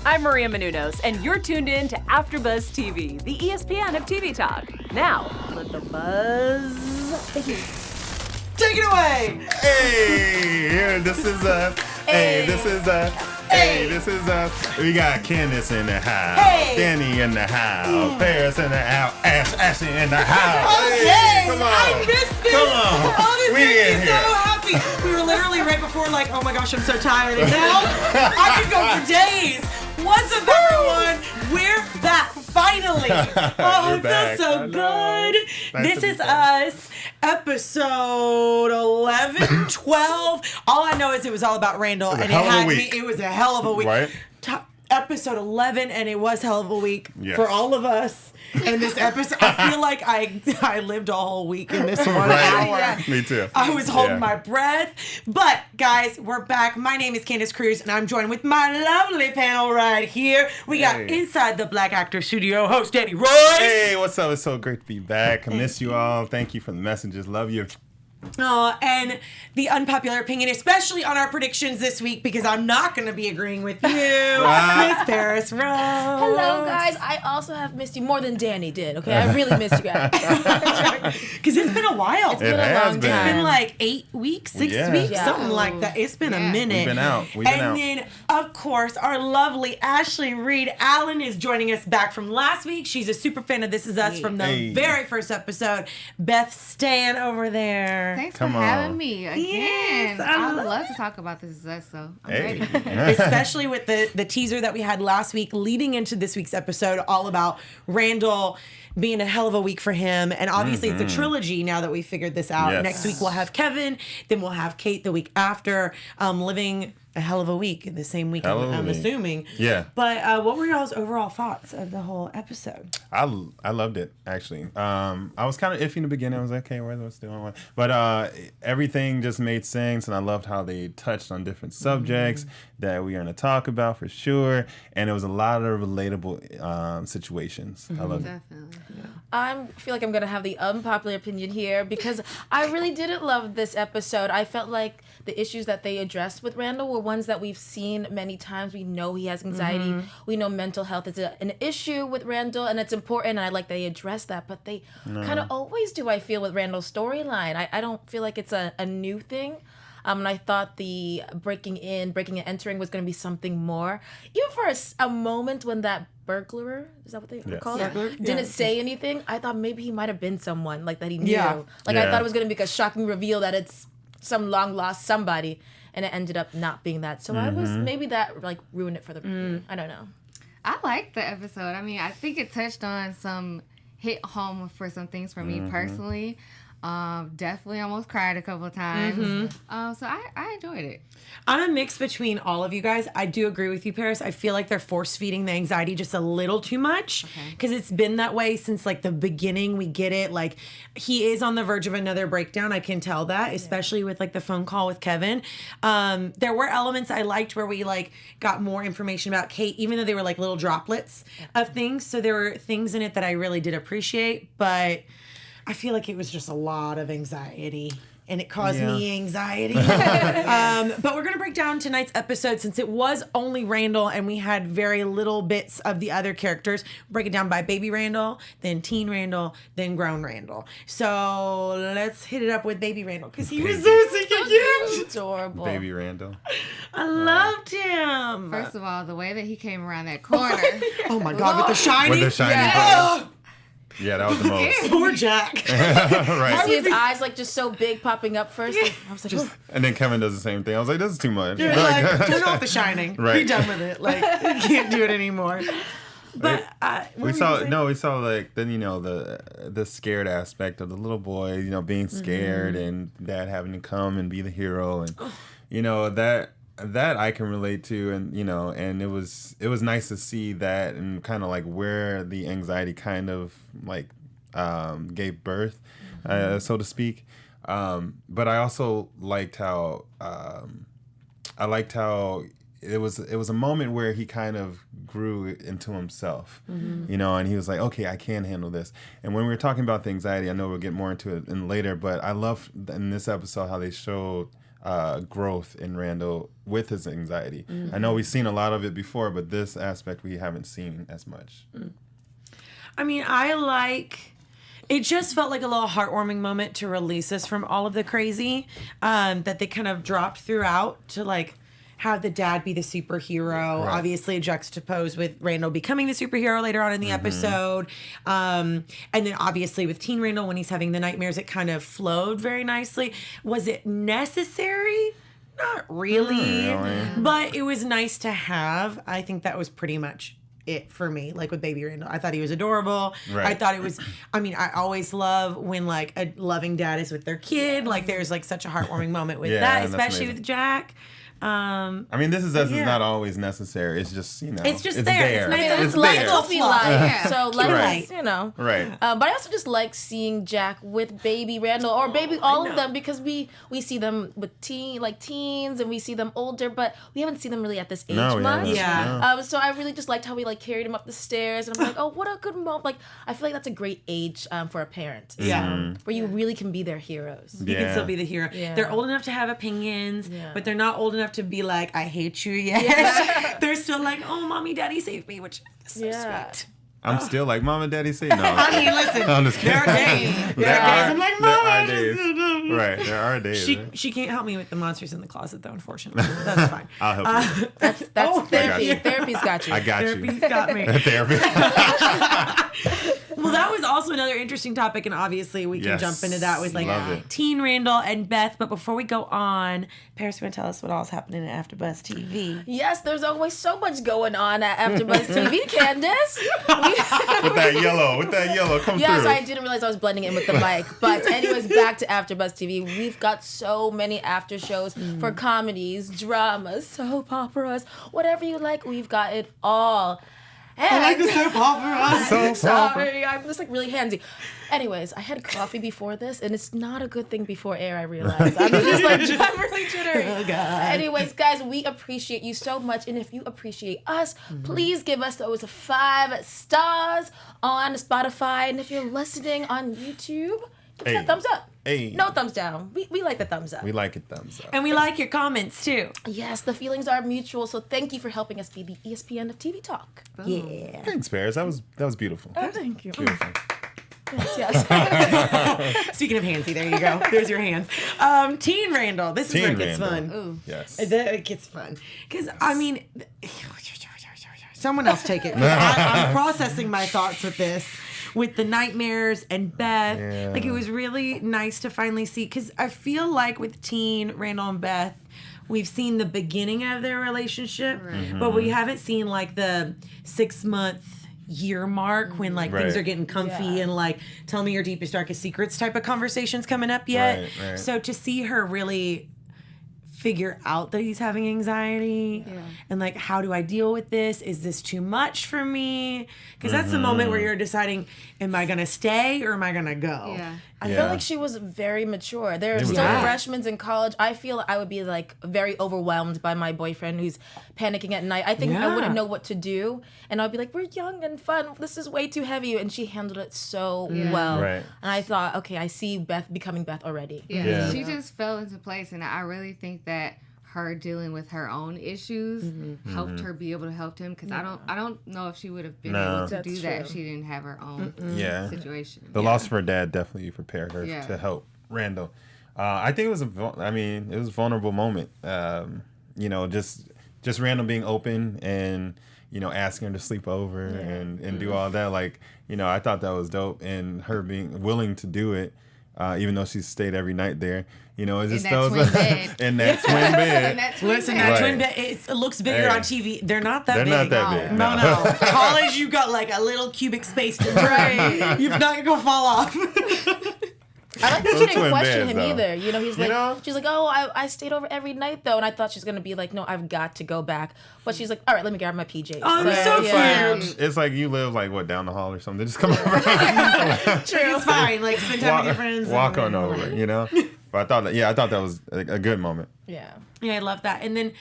I'm Maria Menounos, and you're tuned in to AfterBuzz TV, the ESPN of TV talk. Now, let the buzz begin. Take it away! Hey, this is we got Candice in the house, Danny in the house, Parris in the house, Ashley in the house. Hey, come on. I missed this. Come on. Oh, this We makes in me here. so happy. We were literally right before like, oh my gosh, I'm so tired. And now I could go for days. What's up, everyone? We're back, finally. Oh, it back. feels so good. Nice This to be is back. us, episode 11, 12. All I know is it was all about Randall, and it hell of a had me. week. It was a hell of a week. Right? Episode 11, and it was hell of a week Yes. for all of us. And this episode, I feel like I lived a whole week in this 1 hour. Right. Me too. I was holding Yeah. my breath. But, guys, we're back. My name is Candice Cruz, and I'm joined with my lovely panel right here. We got Hey. Inside the Black Actor Studio host, Danny Royce. Hey, what's up? It's so great to be back. I miss you all. Thank you for the messages. Love you. And the unpopular opinion, especially on our predictions this week, because I'm not going to be agreeing with you, Miss Parris Rose. Hello, guys. I also have missed you more than Danny did, okay? I really missed you guys. Because it's been a while. It's been a has long been. time. It's been like 8 weeks, 6 Yeah. weeks, Yeah. something like that. It's been a minute. We've been out. And then, of course, our lovely Ashley Reid Allen is joining us back from last week. She's a super fan of This Is Us from the Hey. very first episode. Beth Stan over there. Thanks Come for on. having me again. Yes, I I would love love to talk about This Is Us, so I'm Hey. ready. Especially with the teaser that we had last week leading into this week's episode, all about Randall being a hell of a week for him. And obviously it's a trilogy now that we figured this out. Yes. Next week we'll have Keven, then we'll have Kate the week after, living a hell of a week, the same week, Hell of a I'm week. assuming. Yeah. But what were y'all's overall thoughts of the whole episode? I loved it, actually. I was kind of iffy in the beginning. I was like, okay, what's going on? But everything just made sense, and I loved how they touched on different subjects that we're going to talk about for sure. And it was a lot of relatable situations. I loved it. Definitely. I feel like I'm going to have the unpopular opinion here because I really didn't love this episode. I felt like the issues that they addressed with Randall were ones that we've seen many times. We know he has anxiety. We know mental health is an issue with Randall, and it's important, and I like that they address that. But they kind of always do, I feel, with Randall's storyline. I don't feel like it's a new thing. And I thought the breaking and entering was going to be something more. Even for a moment when that burglar, is that what they call it? Burglar? Didn't Yeah. say anything, I thought maybe he might have been someone like that he knew. Yeah. Like I Yeah. thought it was going to be a shocking reveal that it's some long lost somebody, and it ended up not being that. So I was maybe that like ruined it for the. I don't know. I liked the episode. I mean, I think it touched on hit home for some things for me personally. Definitely almost cried a couple of times. So I enjoyed it. I'm a mix between all of you guys. I do agree with you, Parris. I feel like they're force feeding the anxiety just a little too much because it's been that way since like the beginning. We get it. Like he is on the verge of another breakdown. I can tell that, especially with like the phone call with Keven. There were elements I liked where we like got more information about Kate, even though they were like little droplets of things. So there were things in it that I really did appreciate, but I feel like it was just a lot of anxiety. And it caused me anxiety. But we're going to break down tonight's episode since it was only Randall and we had very little bits of the other characters. Break it down by baby Randall, then teen Randall, then grown Randall. So let's hit it up with baby Randall because he was so sick of you. Adorable. Baby Randall. I loved him. First of all, the way that he came around that corner. Oh my God, with the shiny. With the shiny Oh, Yeah, that was the most. poor Jack. Right. See his eyes like just so big popping up first. Like, I was like, "Oh." And then Kevin does the same thing. I was like, this is too much. You're like, turn off the shining. Be Right. done with it. Like, you can't do it anymore. But we saw like then the scared aspect of the little boy, being scared and dad having to come and be the hero, and that I can relate to, and and it was nice to see that and kind of like where the anxiety kind of like gave birth, so to speak. But I also liked how it was a moment where he kind of grew into himself, and he was like, okay, I can handle this. And when we were talking about the anxiety, I know we'll get more into it later, but I love in this episode how they showed growth in Randall with his anxiety. I know we've seen a lot of it before, but this aspect we haven't seen as much. I mean, it just felt like a little heartwarming moment to release us from all of the crazy that they kind of dropped throughout to like have the dad be the superhero, obviously juxtaposed with Randall becoming the superhero later on in the episode. And then obviously with Teen Randall, when he's having the nightmares, it kind of flowed very nicely. Was it necessary? Not really. But it was nice to have. I think that was pretty much it for me, like with baby Randall. I thought he was adorable. I thought it was, I mean, I always love when like a loving dad is with their kid. Like there's like such a heartwarming moment with that, especially with Jack. I mean, this is not always necessary. It's just, you know, it's just there. It's nice. It's light fluffy light. So Right. you know. Right. But I also just like seeing Jack with baby Randall or baby all of them, because we see them with teens and we see them older, but we haven't seen them really at this age much. So I really just liked how we like carried him up the stairs, and I'm like, oh, what a good moment. Like I feel like that's a great age for a parent. Where you really can be their heroes. You can still be the hero. They're old enough to have opinions, but they're not old enough to be like, I hate you yet. They're still like, oh, mommy, daddy saved me, which is so sweet. I'm still like, Mom and Daddy say no. I mean, listen, I'm just kidding. there are days. I'm like, Mama. Right, there are days. She can't help me with the monsters in the closet, though, unfortunately. That's fine. I'll help you. That's therapy. Therapy's got you. I got you. Therapy's got me. Therapy. Well, that was also another interesting topic, and obviously we can jump into that with like Teen Randall and Beth. But before we go on, Parris, you want to tell us what all's happening at AfterBuzz TV? Yes, there's always so much going on at AfterBuzz TV, Candice. with that yellow, come through. Yes, I didn't realize I was blending in with the mic. But anyways, back to AfterBuzz TV. We've got so many after shows for comedies, dramas, soap operas, whatever you like. We've got it all. And, I like the soap opera. Sorry, I'm just like really handsy. Anyways, I had coffee before this, and it's not a good thing before air, I realized. I'm just like, I'm really jittery. Oh, God. Anyways, guys, we appreciate you so much, and if you appreciate us, please give us those 5 stars on Spotify, and if you're listening on YouTube, give us that thumbs up. No thumbs down. We like the thumbs up. We like it thumbs up. And we like your comments, too. Yes, the feelings are mutual, so thank you for helping us be the ESPN of TV Talk. Yeah. Thanks, Parris. That was beautiful. Oh, thank you. Beautiful. Yes. Speaking of handsy, there you go. There's your hands. Teen Randall. This is where it gets fun. Ooh. Yes. It gets fun. Because, I mean, someone else take it. I'm processing my thoughts with this. With the nightmares and Beth. Yeah. Like, it was really nice to finally see. Because I feel like with Teen, Randall, and Beth, we've seen the beginning of their relationship. Right. But we haven't seen, like, the 6-month year mark when like things are getting comfy and like tell me your deepest darkest secrets type of conversations coming up yet. Right. So to see her really figure out that he's having anxiety and like, how do I deal with this? Is this too much for me? Because that's the moment where you're deciding, am I gonna stay or am I gonna go? I feel like she was very mature. There are still freshmen in college. I feel I would be like very overwhelmed by my boyfriend who's panicking at night. I think I wouldn't know what to do. And I'd be like, we're young and fun. This is way too heavy. And she handled it so well. Right. And I thought, okay, I see Beth becoming Beth already. She just fell into place. And I really think that her dealing with her own issues helped her be able to help him, because I don't know if she would have been able to do that if she didn't have her own situation. The loss of her dad definitely prepared her to help Randall. I think it was a vulnerable moment. You know, just Randall being open and, you know, asking her to sleep over and do all that. Like, you know, I thought that was dope, and her being willing to do it. Even though she stayed every night there, you know, it just those in that twin bed. Listen, that twin bed, it looks bigger on TV. They're not that big. They're not that big. No. College, you got like a little cubic space to You're not gonna fall off. I like that she didn't question him either. You know, she's like, oh, I stayed over every night though, and I thought she's gonna be like, no, I've got to go back. But she's like, all right, let me grab my PJs. Oh, that's so cute. It's like you live like down the hall or something. Just come over. True, it's fine. Like spend time with your friends. Walk on over, you know. But I thought that was a good moment. Yeah, I love that. And then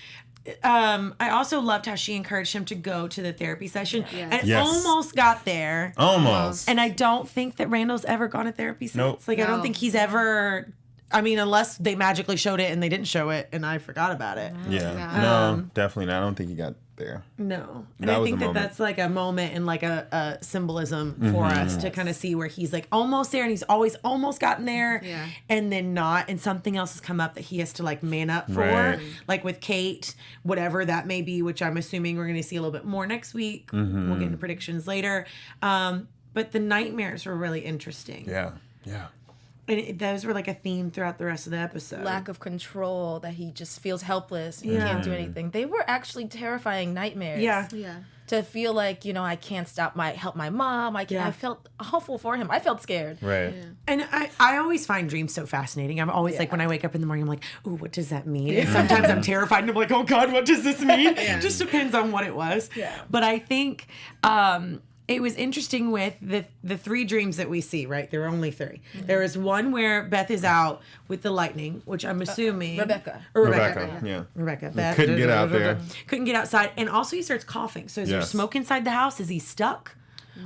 I also loved how she encouraged him to go to the therapy session and almost got there. Almost. And I don't think that Randall's ever gone to therapy since. Nope. Like, I don't think he's ever I mean, unless they magically showed it and they didn't show it and I forgot about it. Yeah. No, definitely not. I don't think he got there. No. And I think that's like a moment and like a symbolism for us to kind of see where he's like almost there and he's always almost gotten there and then not. And something else has come up that he has to like man up for. Right. Like with Kate, whatever that may be, which I'm assuming we're going to see a little bit more next week. We'll get into predictions later. But the nightmares were really interesting. Yeah. Yeah. And those were like a theme throughout the rest of the episode. Lack of control, that he just feels helpless. He can't do anything. They were actually terrifying nightmares. Yeah. To feel like, I can't help my mom. I felt awful for him. I felt scared. Right. Yeah. And I always find dreams so fascinating. I'm always like, when I wake up in the morning, I'm like, ooh, what does that mean? And sometimes I'm terrified and I'm like, oh God, what does this mean? It just depends on what it was. Yeah. But I think it was interesting with the 3 dreams that we see, right? There were only 3. Mm-hmm. There was one where Beth is out with the lightning, which I'm assuming... Rebecca. Yeah. Rebecca. Beth. Couldn't get out there. Couldn't get outside. And also he starts coughing. So is there smoke inside the house? Is he stuck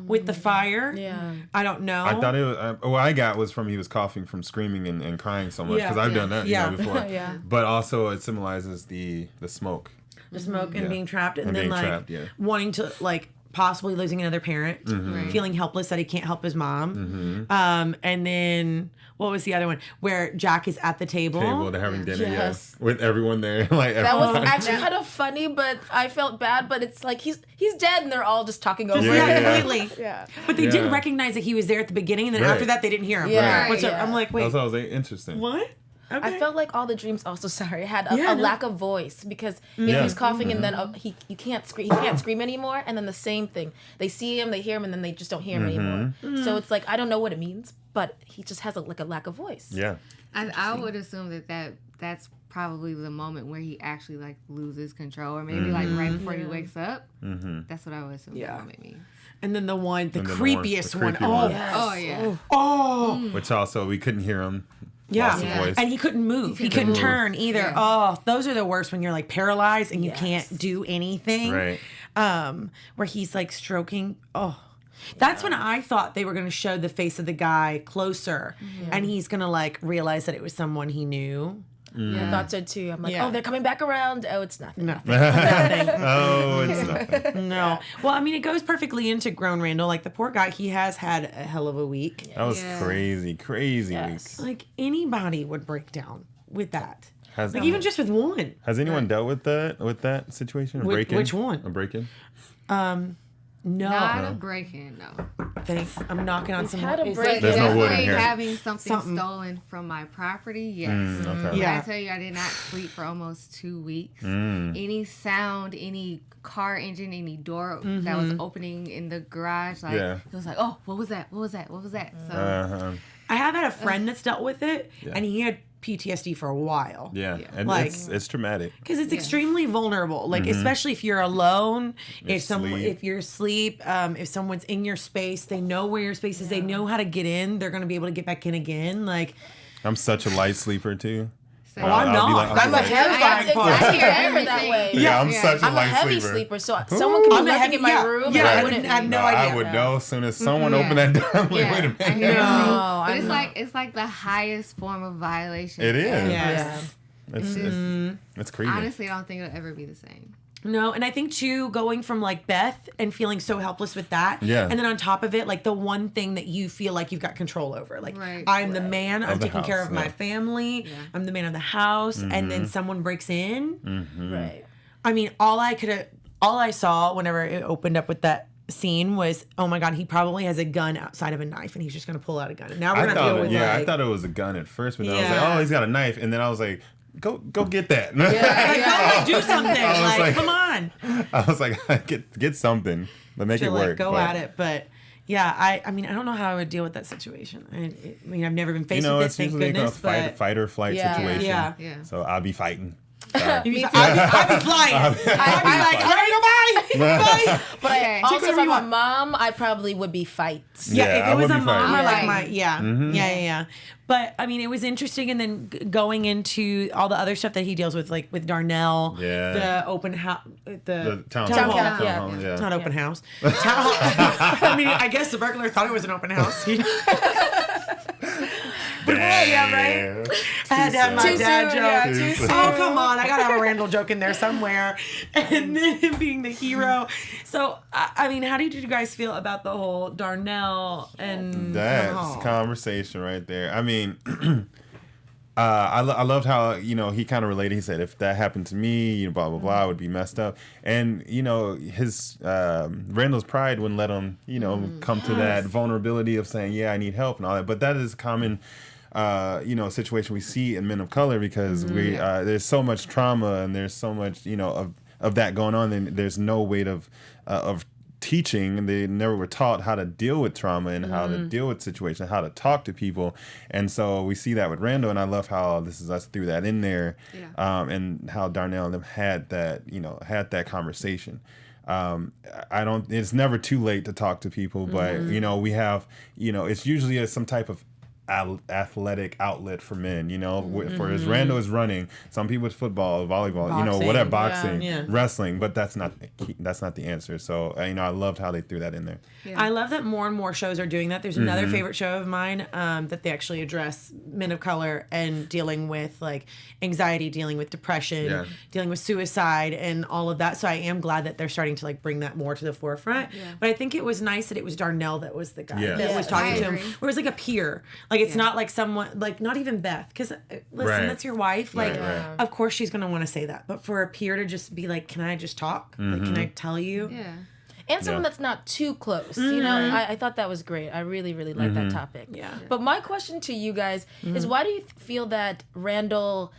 with the fire? Yeah. I don't know. I thought it was... what I got was from he was coughing from screaming and crying so much. Because I've done that before. But also it symbolizes the smoke. The smoke and being trapped. And then being like trapped, wanting to like... possibly losing another parent, feeling helpless that he can't help his mom. And then, what was the other one? Where Jack is at the table. They're having dinner, with everyone there. Like that was actually kind of funny, but I felt bad. But it's like he's dead, and they're all just talking over him. Completely. But they didn't recognize that he was there at the beginning, and then after that, they didn't hear him. Yeah. What's up? I'm like, wait. That was interesting. What? Okay. I felt like all the dreams also had a lack of voice because if he's coughing and then he can't scream anymore, and then the same thing, they see him, they hear him, and then they just don't hear him anymore. So it's like I don't know what it means, but he just has a lack of voice. Yeah. I would assume that's probably the moment where he actually like loses control, or maybe like right before he wakes up. That's what I would assume that moment means. And then the creepiest one. Oh, yes. Oh yeah. Oh. Which also we couldn't hear him. Yeah. Lost his voice. And he couldn't move. He couldn't turn either. Yeah. Oh, those are the worst when you're like paralyzed and you can't do anything. Right. Where he's like stroking. Oh. That's when I thought they were going to show the face of the guy closer and he's going to like realize that it was someone he knew. I thought so too. I'm like, oh, they're coming back around. Oh, it's nothing. Nothing. Oh, it's nothing. No. Well, I mean, it goes perfectly into grown Randall. Like the poor guy, he has had a hell of a week. That was crazy week. Like anybody would break down with that. Even just with one. Has anyone dealt with that situation? A break-in? Which one? A break-in? No. Not a break-in, no. I'm knocking on some had a wood. break-in. There's no wood in here. Having something stolen from my property, yes. Okay. Yeah. I tell you, I did not sleep for almost 2 weeks. Any sound, any car engine, any door that was opening in the garage, like it was like, oh, what was that? What was that? What was that? So I have had a friend that's dealt with it, and he had PTSD for a while. Yeah. And like, it's traumatic. Because it's extremely vulnerable. Like, especially if you're alone, if you're asleep, if someone's in your space, they know where your space is, they know how to get in, they're going to be able to get back in again. Like, I'm such a light sleeper, too. Oh, I'm not. That's a terrifying part. I hear that way. Yeah, I'm such a I'm a light heavy sleeper. sleeper, so someone could be looking in my room and I wouldn't have no idea. I would know as soon as someone opened that door. I'm like, wait a minute. No, but it's like the highest form of violation. It is. Yes. It's creepy. Honestly, I don't think it'll ever be the same. No, and I think too, going from like Beth and feeling so helpless with that, and then on top of it, like the one thing that you feel like you've got control over, like I'm the man, I'm taking care of my family, I'm the man of the house, and then someone breaks in. Right. I mean, all I saw whenever it opened up with that scene was, oh my God, he probably has a gun outside of a knife, and he's just gonna pull out a gun. And now we're gonna deal with I thought it was a gun at first, but then I was like, oh, he's got a knife, and then I was like, Go get that. Do something. Like, come on. I was like, get something. But make it work. Go at it. But yeah, I mean, I don't know how I would deal with that situation. I mean, I've never been faced with it, thank goodness. But fight or flight situation. Yeah. So I'll be fighting. I'd be flying. I'd be like, all right, bye. But also if I'm a mom, I probably would be fights. Yeah, if it was a mom or like my, yeah. But I mean, it was interesting, and then going into all the other stuff that he deals with, like with Darnell, the open house, the town hall. Yeah. It's not open house. Town hall. I mean, I guess the burglar thought it was an open house. But Yeah, right? I had to have my dad joke. Oh, come on. I got to have a Randall joke in there somewhere. And then him being the hero. So, I mean, how did you guys feel about the whole Darnell and... That's conversation right there. I mean... I loved how, you know, he kind of related. He said, if that happened to me, you know, blah, blah, blah, I would be messed up. And, you know, his Randall's pride wouldn't let him, you know, come to that vulnerability of saying, yeah, I need help and all that. But that is a common, you know, situation we see in men of color because there's so much trauma and there's so much, you know, of that going on. And there's no weight of teaching, and they never were taught how to deal with trauma and how to deal with situations, how to talk to people. And so we see that with Randall, and I love how This Is Us threw that in there, and how Darnell and them had that conversation. It's never too late to talk to people, but you know, we have, you know, it's usually some type of athletic outlet for men, you know, for as Randall is running, some people it's football, volleyball, boxing, you know, whatever, boxing, wrestling, but that's not the answer. So, you know, I loved how they threw that in there. Yeah. I love that more and more shows are doing that. There's another favorite show of mine that they actually address men of color and dealing with like anxiety, dealing with depression, dealing with suicide and all of that. So I am glad that they're starting to like bring that more to the forefront. Yeah. But I think it was nice that it was Darnell that was the guy that was talking to him. Where it was like a peer. Like it's not like someone, like not even Beth. Because listen, that's your wife. Like, of course she's going to want to say that. But for a peer to just be like, can I just talk? Like, can I tell you? Yeah. And someone that's not too close. You know, I thought that was great. I really, really liked that topic. Yeah. But my question to you guys is, why do you feel that Randall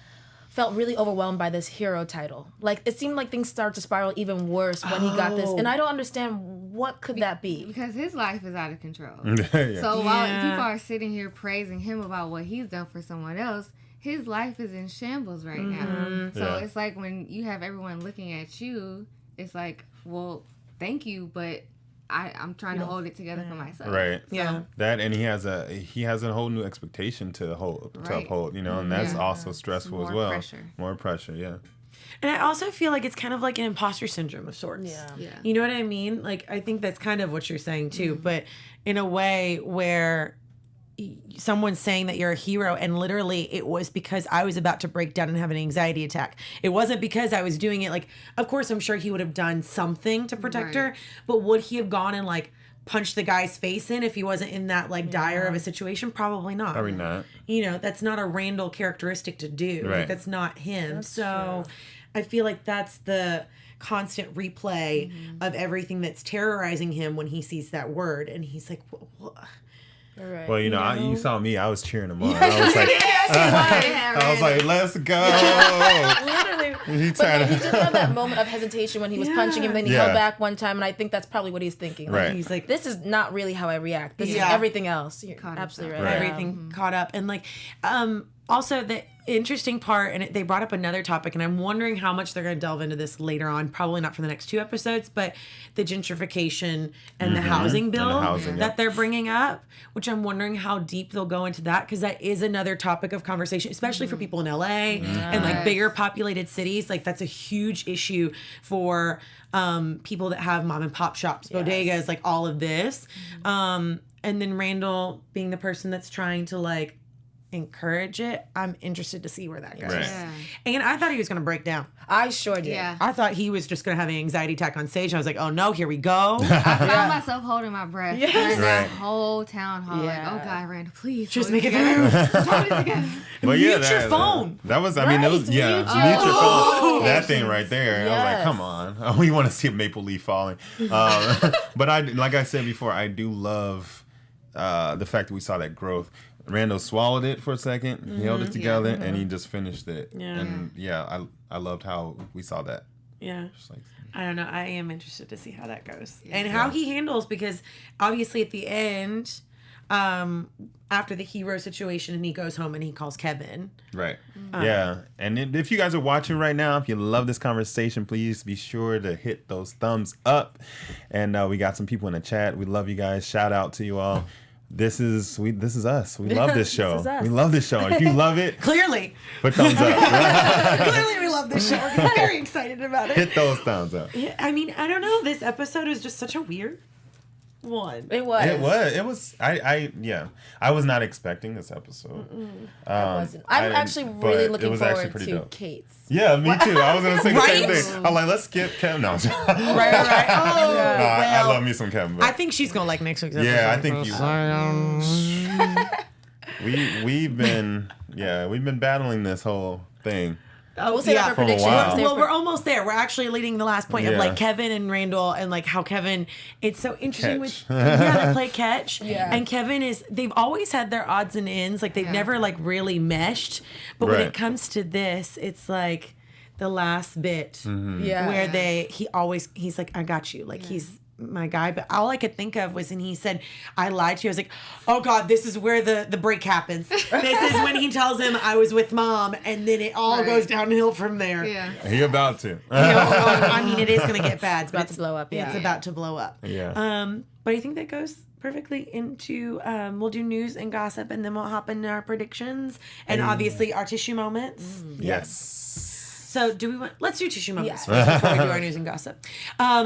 felt really overwhelmed by this hero title? Like, it seemed like things started to spiral even worse when he got this. And I don't understand, what could that be? Because his life is out of control. So while people are sitting here praising him about what he's done for someone else, his life is in shambles right now. So it's like when you have everyone looking at you, it's like, well, thank you, but I'm trying to hold it together for myself. Right. So. That, and he has a whole new expectation to uphold, you know, and that's also stressful as well. More pressure, yeah. And I also feel like it's kind of like an imposter syndrome of sorts. Yeah. You know what I mean? Like, I think that's kind of what you're saying too, but in a way where someone's saying that you're a hero, and literally it was because I was about to break down and have an anxiety attack. It wasn't because I was doing it. Like, of course, I'm sure he would have done something to protect her, but would he have gone and like punched the guy's face in if he wasn't in that like dire of a situation? Probably not. Probably not. You know, that's not a Randall characteristic to do. Like, that's not him. That's true. I feel like that's the constant replay of everything that's terrorizing him when he sees that word, and he's like, what? Right. Well, you know, you saw me. I was cheering him on. I was like, I was like, let's go. Literally. He did have that moment of hesitation when he was punching him. Then he held back one time, and I think that's probably what he's thinking. Like, he's like, this is not really how I react. This is everything else. You're absolutely right. Everything caught up. And like, also the interesting part, and they brought up another topic, and I'm wondering how much they're going to delve into this later on, probably not for the next 2 episodes, but the gentrification and the housing bill that they're bringing up, which I'm wondering how deep they'll go into that, because that is another topic of conversation, especially for people in LA and like bigger populated cities. Like, that's a huge issue for people that have mom and pop shops, bodegas, like all of this. And then Randall being the person that's trying to like encourage it. I'm interested to see where that goes. And I thought he was going to break down. I sure did. I thought he was just going to have an anxiety attack on stage. I was like, oh no, here we go. I found myself holding my breath during that whole town hall. Like, oh God, Randall, please. Just make it through. But mute your phone. That was, I mean, it was, mute your phone. That thing right there. I was like, come on. We want to see a maple leaf falling. But like I said before, I do love the fact that we saw that growth. Randall swallowed it for a second. He held it together, and he just finished it. And I loved how we saw that. Just like, I don't know. I am interested to see how that goes and how he handles, because obviously at the end, after the hero situation, and he goes home and he calls Keven. Right. And if you guys are watching right now, if you love this conversation, please be sure to hit those thumbs up. And we got some people in the chat. We love you guys. Shout out to you all. This is us. We love this show. We love this show. If you love it, clearly, put thumbs up. Clearly, we love this show. We're very excited about it. Hit those thumbs up. I mean, I don't know. This episode is just such a weird one. It was. It was. I was not expecting this episode. I wasn't. I'm actually really looking forward to dope. Kate's. Yeah, me too. I was gonna say the same thing. I'm like, let's skip Kevin. No, Right. Oh, I love me some Kevin. But I think she's gonna like next week's episode. yeah, I think we've been battling this whole thing. We'll say that for For a predictions. while. Well, we're almost there. We're actually leading the last point of Yeah. like Kevin and Randall and like how Kevin. It's so interesting Catch. with they play catch. Yeah. And Kevin they've always had their odds and ends. Like they've never like really meshed. But when Right. it comes to this, it's like the last bit Yeah. where he's like, I got you. Like he's my guy. But all I could think of was when he said, I lied to you. I was like, oh God, this is where the break happens. This is when he tells him I was with mom, and then it all goes downhill from there. Yeah. He about to. I mean, it is going to get bad. It's about to blow up, yeah. It's about to blow up. Yeah. But I think that goes perfectly into, we'll do news and gossip, and then we'll hop into our predictions, and obviously our tissue moments. Yes. So let's do tissue moments first before we do our news and gossip.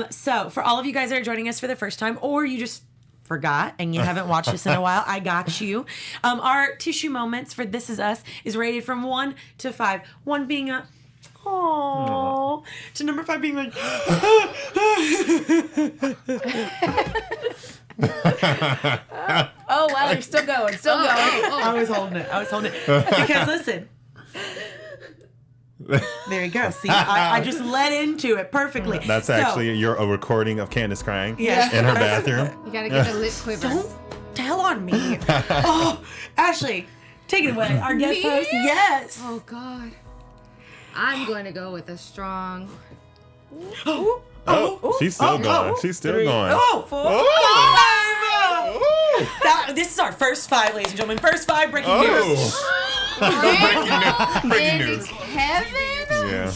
So for all of you guys that are joining us for the first time, or you just forgot and you haven't watched this in a while, I got you. Our tissue moments for This Is Us is rated from 1 to 5. 1 being a aww, to number 5 being like Oh wow, you're still going. I was holding it. Because listen. There you go. See, I just led into it perfectly. That's actually a recording of Candice crying Yes. in her bathroom. You gotta get the lip quiver. Don't tell on me. Oh, Ashley, take it away. Our guest Me? host. Yes. Oh God. I'm going to go with a strong. Oh, she's still going. She's still going. Oh, 4. Oh. This is our first 5, ladies and gentlemen. First 5 breaking news. Breaking news. Kevin? Yeah.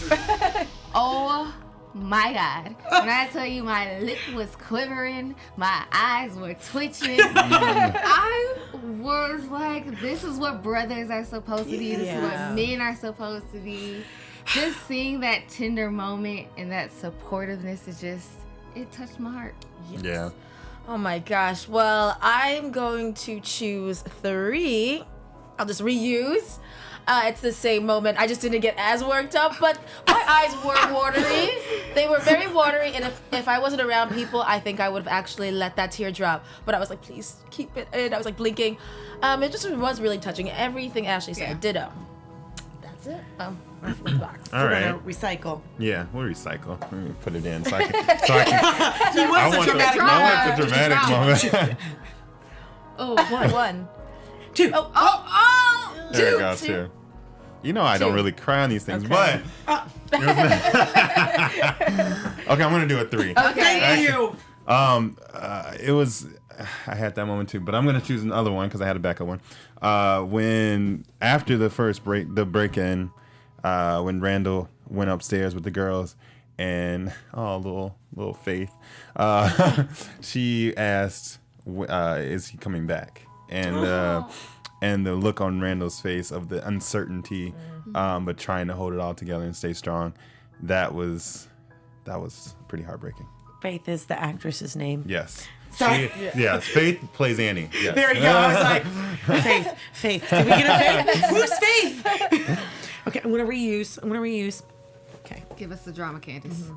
Oh my God. When I tell you my lip was quivering, my eyes were twitching, I was like, this is what brothers are supposed to be. This is what men are supposed to be. Just seeing that tender moment and that supportiveness it touched my heart. Yeah. Oh my gosh. Well, I'm going to choose 3. I'll just reuse. It's the same moment. I just didn't get as worked up, but my eyes were watery. They were very watery, and if I wasn't around people, I think I would have actually let that tear drop. But I was like, please keep it in. I was like blinking. It just was really touching. Everything Ashley said, ditto. That's it. Box. All We're right. gonna recycle. Yeah, we'll recycle. Let me put it in so I can. He wants I a dramatic I want the dramatic moment. Oh, 1. 2. There you go, too. You know I don't really cry on these things, but. Okay, I'm gonna do a 3. Okay. Thank you. It was. I had that moment too, but I'm gonna choose another one because I had a backup one. When after the first break-in, when Randall went upstairs with the girls, and little Faith, she asked, "Is he coming back?" And the look on Randall's face of the uncertainty, but trying to hold it all together and stay strong, that was pretty heartbreaking. Faith is the actress's name. Yes. Sorry. Yes, Faith plays Annie. Yes. There you go. I was like, Faith. Did we get a Faith? Who's Faith? Okay, I'm gonna reuse. Okay. give us the drama, Candice.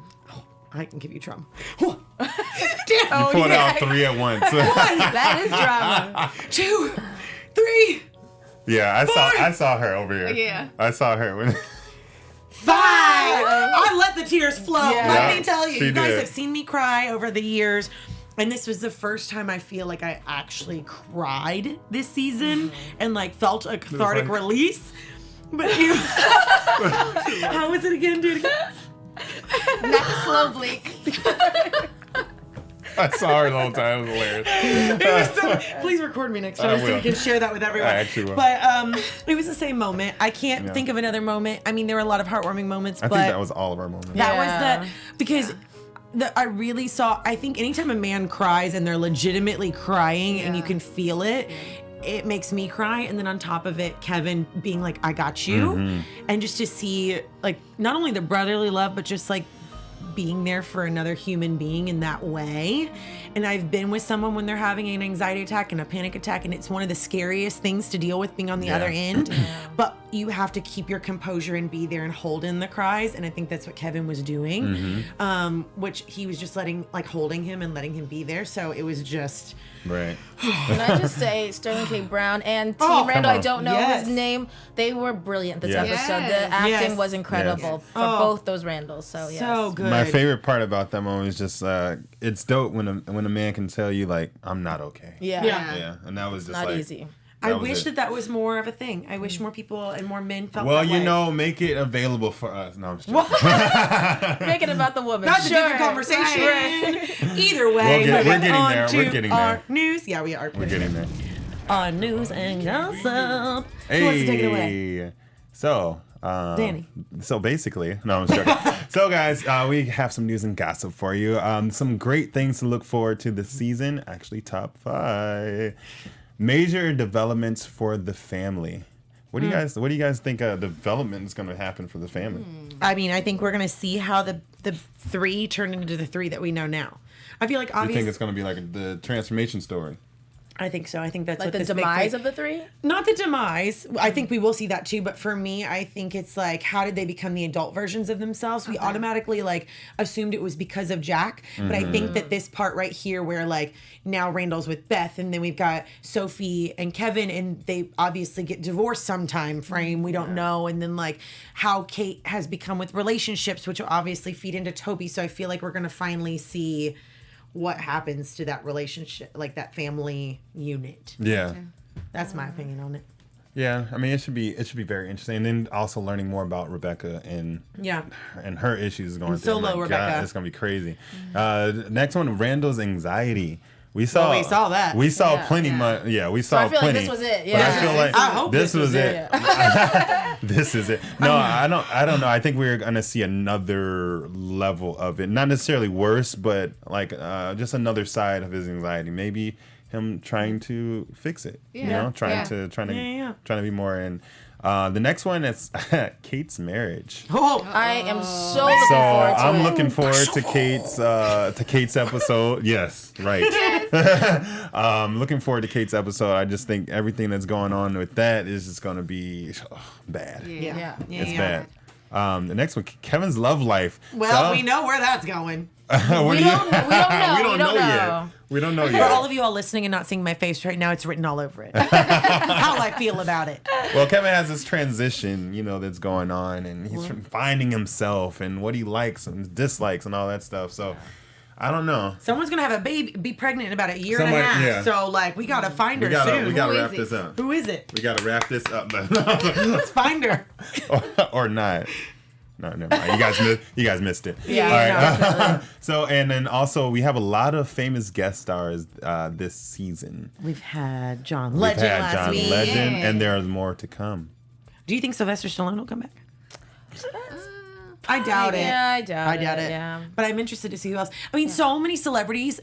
I can give you trauma. You pulled out 3 at once. That is drama. 2, 3, Yeah, I saw her over here. Yeah. I saw her when 5. I let the tears flow. Yeah. Let Yeah, me tell you, she you guys did. have seen me cry over the years. And this was the first time I feel like I actually cried this season and like felt a cathartic release. But how was it again, dude? Not the slow blink. I saw her the whole time. It was hilarious. It was so, please record me next I time so will. we can share that with everyone. I actually will. But it was the same moment. I can't Yeah. think of another moment. I mean, there were a lot of heartwarming moments, I but think that was all of our moments. that Yeah. was because I really saw, I think anytime a man cries and they're legitimately crying and you can feel it, it makes me cry. And then on top of it, Kevin being like, I got you. Mm-hmm. And just to see like not only the brotherly love, but just like being there for another human being in that way. And I've been with someone when they're having an anxiety attack and a panic attack, and it's one of the scariest things to deal with being on the other end. But you have to keep your composure and be there and hold in the cries. And I think that's what Keven was doing, which he was just holding him and letting him be there. So it was just... Right. Can I just say, Sterling K. Brown and Team Randall, I don't know his name, they were brilliant this episode. The acting was incredible for both those Randalls. So, yes. So good. My favorite part about that moment is just, it's dope when a man can tell you, like, I'm not okay. Yeah. And that was just not easy. I wish that was more of a thing. I wish more people and more men felt well, that way. Well, make it available for us. No, I'm just joking. Make it about the woman. That's a different conversation. Right. Either way, we're getting there. We're getting there. News. Yeah, we are. We're getting there. Our news and gossip. Hey. Who wants to take it away? So, Danny. So basically, no, I'm joking. So guys, we have some news and gossip for you. Some great things to look forward to this season. Actually, top 5. Major developments for the family. What do you guys think development is going to happen for the family? I mean, I think we're going to see how the 3 turned into the 3 that we know now. I feel like obviously... You think it's going to be like the transformation story? I think so. I think that's like what the this demise of the 3? Not the demise. I think we will see that too. But for me, I think it's like, how did they become the adult versions of themselves? We automatically assumed it was because of Jack. But I think that this part right here where now Randall's with Beth and then we've got Sophie and Keven and they obviously get divorced sometime frame. We don't know. And then how Kate has become with relationships, which will obviously feed into Toby. So I feel like we're going to finally see what happens to that relationship, that family unit. Yeah. That's my opinion on it. Yeah, I mean it should be very interesting, and then also learning more about Rebecca and her issues going through. Solo Rebecca, it's gonna be crazy. Next one, Randall's anxiety. We saw that. We saw plenty much. Yeah, we saw plenty. Like this was it. Yeah. But I feel like I hope this was it. This is it. No, I don't know. I think we're gonna see another level of it. Not necessarily worse, but just another side of his anxiety. Maybe him trying to fix it. Yeah. You know, trying to be more in. The next one is Kate's marriage. I am so looking forward to I'm it. looking forward to Kate's episode. Yes, right. Looking forward to Kate's episode. I just think everything that's going on with that is just going to be bad. It's bad. The next one, Kevin's love life. Well, we know where that's going. We don't know yet. We don't know yet. For all of you all listening and not seeing my face right now, it's written all over it. How I feel about it. Well, Keven has this transition, that's going on, and he's finding himself and what he likes and dislikes and all that stuff. So, I don't know. Someone's gonna have a baby, be pregnant in about a year and a half. Yeah. So, we gotta find her soon. We gotta wrap this up. Who is it? We gotta wrap this up. Let's find her. or not. No, never mind. You guys missed it. Yeah. All right. So, and then also we have a lot of famous guest stars this season. We've had John Legend last week. And there is more to come. Do you think Sylvester Stallone will come back? I doubt it. Yeah, I doubt it. Yeah. But I'm interested to see who else. I mean, so many celebrities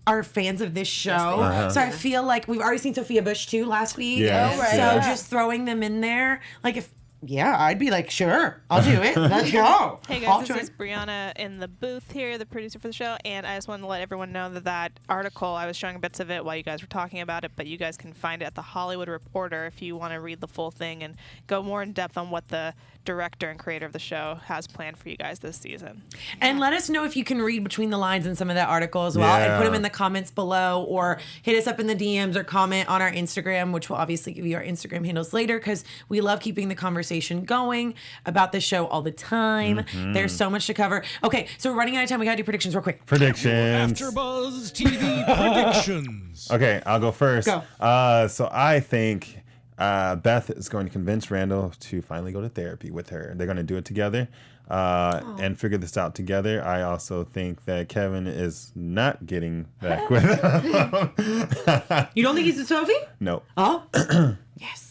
are fans of this show. So I feel like we've already seen Sophia Bush too last week. Yeah. So just throwing them in there, I'd be like, sure, I'll do it. Let's go. Hey guys, this is Brianna in the booth here, the producer for the show, and I just wanted to let everyone know that article, I was showing bits of it while you guys were talking about it, but you guys can find it at the Hollywood Reporter if you want to read the full thing and go more in depth on what the director and creator of the show has planned for you guys this season. And let us know if you can read between the lines in some of that article as well, and put them in the comments below, or hit us up in the DMs or comment on our Instagram, which will obviously give you our Instagram handles later, because we love keeping the conversation going about the show all the time. There's so much to cover. Okay, so we're running out of time. We gotta do predictions real quick. Predictions. AfterBuzz TV predictions. Okay, I'll go first. Go. So I think Beth is going to convince Randall to finally go to therapy with her. They're going to do it together and figure this out together. I also think that Keven is not getting back with her. You don't think he's with Sophie? No. Oh? Yes.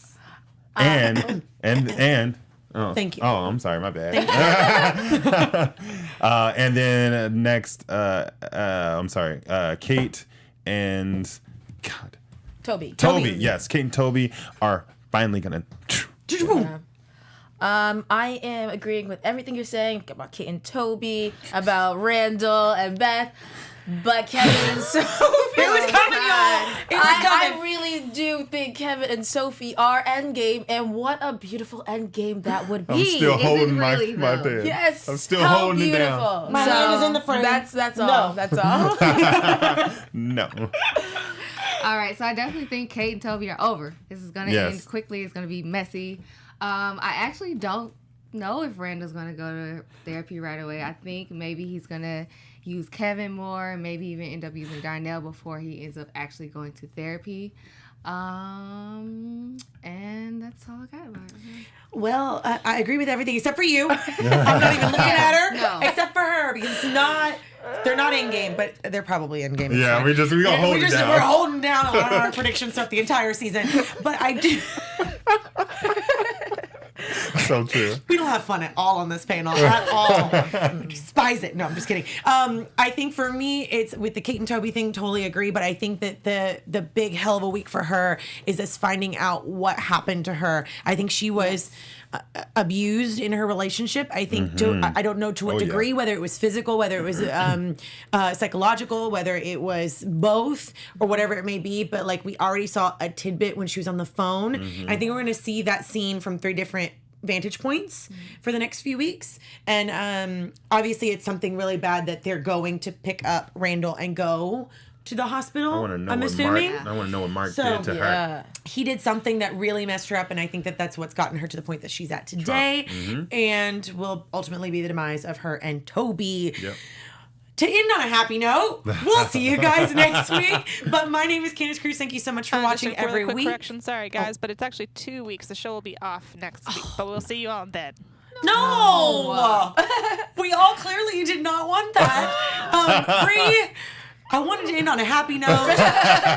And oh, thank you. Oh, I'm sorry, my bad. And then next, I'm sorry, Kate and Toby. Yes, Kate and Toby are finally gonna. I am agreeing with everything you're saying about Kate and Toby, about Randall and Beth. But Keven and Sophie. It was coming, y'all. It was coming. I really do think Keven and Sophie are endgame, and what a beautiful endgame that would be. I'm still holding really, my though? bed. Yes. I'm still how holding beautiful. it down. My hand is in the frame. That's all. No. That's all. No. All right, so I definitely think Kate and Toby are over. This is gonna end quickly. It's gonna be messy. I actually don't know if Randall's gonna go to therapy right away. I think maybe he's gonna use Keven more, maybe even end up using Darnell before he ends up actually going to therapy. And that's all I got about it. Well, I agree with everything except for you. I'm not even looking at her, No. except for her, because it's not. They're not in game, but they're probably in game. Yeah, we gonna hold it down. We're holding down on our predictions throughout the entire season. But I do. So true. We don't have fun at all on this panel at all. I despise it. No, I'm just kidding. I think for me, it's with the Kate and Toby thing. Totally agree. But I think that the big hell of a week for her is us finding out what happened to her. I think she was abused in her relationship. I think I don't know to what degree, whether it was physical, whether it was psychological, whether it was both or whatever it may be. But like we already saw a tidbit when she was on the phone. I think we're going to see that scene from 3 different vantage points for the next few weeks. And obviously it's something really bad that they're going to pick up Randall and go to the hospital. I want to know I'm assuming. I want to know what Mark did to her. He did something that really messed her up, and I think that that's what's gotten her to the point that she's at today, and will ultimately be the demise of her and Toby. Yep. To end on a happy note, we'll see you guys next week. But my name is Candice Cruz. Thank you so much for watching just a really every quick week. correction. Sorry, guys, but it's actually 2 weeks. The show will be off next week, but we'll see you all then. No! We all clearly did not want that. Bree, I wanted to end on a happy note.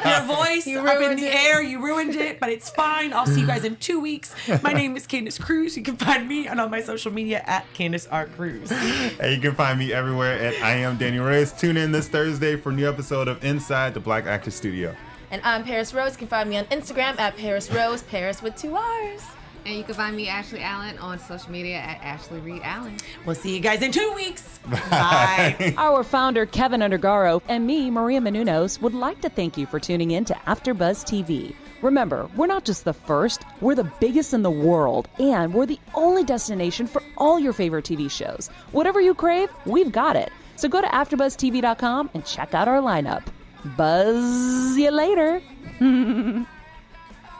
Your voice up in the air, you ruined it, but it's fine. I'll see you guys in 2 weeks. My name is Candice Cruz. You can find me on all my social media at Candice R. Cruz. And you can find me everywhere at I Am Daniel Reyes. Tune in this Thursday for a new episode of Inside the Black Actors Studio. And I'm Parris Rose. You can find me on Instagram at Parris Rose, Parris with 2 R's. And you can find me, Ashley Allen, on social media at Ashley Reid Allen. We'll see you guys in 2 weeks. Bye. Our founder, Keven Undergaro, and me, Maria Menounos, would like to thank you for tuning in to AfterBuzz TV. Remember, we're not just the first, we're the biggest in the world, and we're the only destination for all your favorite TV shows. Whatever you crave, we've got it. So go to AfterBuzzTV.com and check out our lineup. Buzz you later.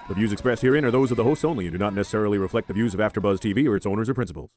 The views expressed herein are those of the hosts only and do not necessarily reflect the views of AfterBuzz TV or its owners or principals.